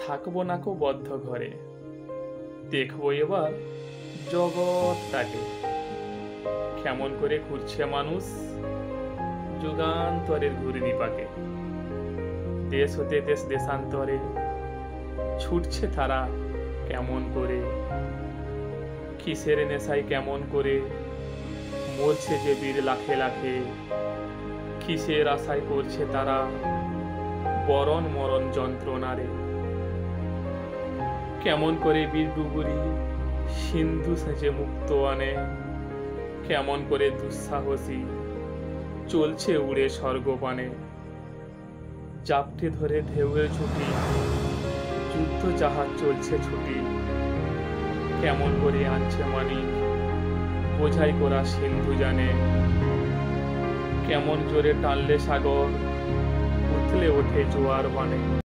থাকবো নাকো বদ্ধ ঘরে, দেখবো এবার জগৎটাকে। কেমন করে ঘুরছে মানুষ যুগান্তরের ঘূর্ণি পাকে। দেশ হতে দেশ দেশান্তরে ছুটছে তারা কেমন করে। কিসের নেশায় কেমন করে মরছে যে বীর লাখে লাখে। কিসের আশায় করছে তারা বরণ মরণ যন্ত্রণারে। কেমন করে বীর ডুবুরি সিন্ধু সেচে মুক্ত আনে। কেমন করে দুঃসাহসী চলছে উড়ে স্বর্গপানে। জাপটে ধরে ঢেউয়ের ছুটি যুদ্ধ জাহাজ চলছে ছুটি। কেমন করে আনছে মানিক বোঝাই করা সিন্ধু জানে। কেমন জোরে টানলে সাগর উথলে ওঠে জোয়ার বানে।